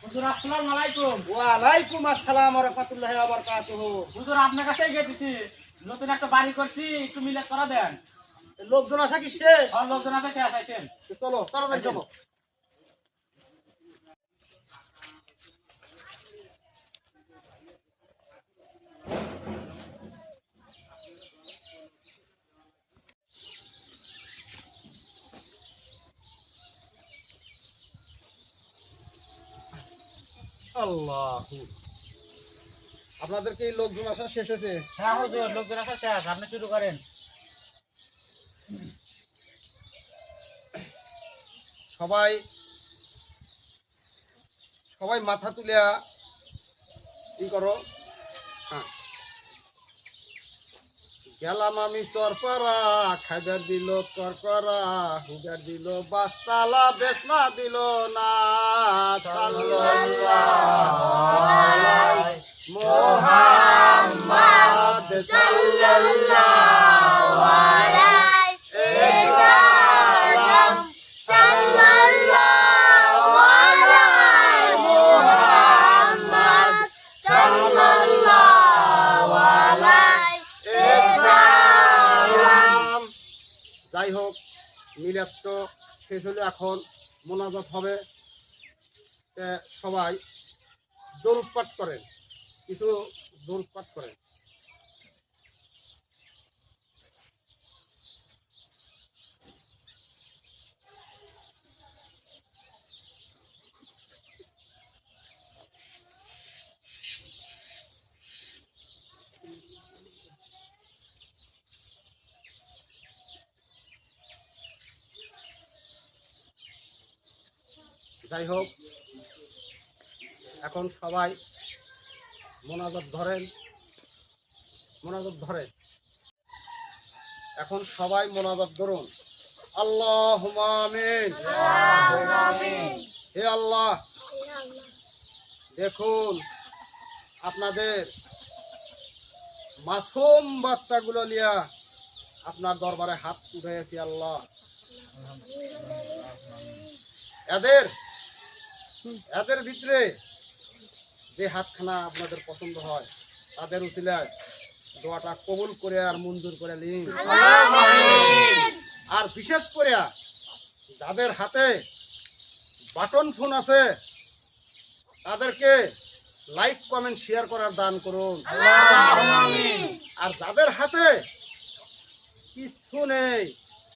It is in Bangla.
হুজুর আসসালামু আলাইকুম। ওয়ালাইকুম আসসালাম ওয়া রাহমাতুল্লাহি ওয়া বারাকাতুহু। হুজুর আপনার কাছেই গেছি, নতুন একটা বাড়ি করছি, একটু মিলাদ করা দেন। লোকজন আসা কি শেষ? আর লোকজন আছে, শেষ আইছেন। চলো তাড়াতাড়ি চলো। আল্লাহু, আপনাদেরকে এই লোকজন আসা শেষ হয়েছে? হ্যাঁ হুজুর, লোকজন আছে শেষ, আপনি শুরু করেন। সবাই সবাই মাথা তুলিয়া ই করো। হ্যাঁ, গেলাম আমি চরপাড়া, খাইবার দিল চরপাড়া, হুদার দিল বাসতালা, বেসলা দিল না। মুহাম্মদ সাল্লাল্লাহু আলাইহি ওয়াসাল্লাম, সাল্লাল্লাহু আলাইহি মুহাম্মদ সাল্লাল্লাহু আলাইহি ওয়াসাল্লাম। যাই হোক, মিলাদ তো শেষ হলো, এখন মোনাজাত হবে। সবাই দরুদ পাঠ করেন, কিছু দরুদ পাঠ করেন। যাই হোক, এখন সবাই মোনাজাত ধরেন, মোনাজাত ধরেন। এখন সবাই মোনাজাত ধরুন। আল্লাহুম্মা আমিন। হে আল্লাহ, দেখুন আপনাদের মাসুম বাচ্চাগুলো নিয়ে আপনার দরবারে হাত উঠাইছি আল্লাহ। এদের ভিতরে যে হাতখানা আপনাদের পছন্দ হয়, তাদের উসিলায় দোয়াটা কবুল করে আর মঞ্জুর করে নিন। আর বিশেষ করে যাদের হাতে বাটন ফোন আছে, তাদেরকে লাইক কমেন্ট শেয়ার করার দান করুন। আর যাদের হাতে কিছু নেই,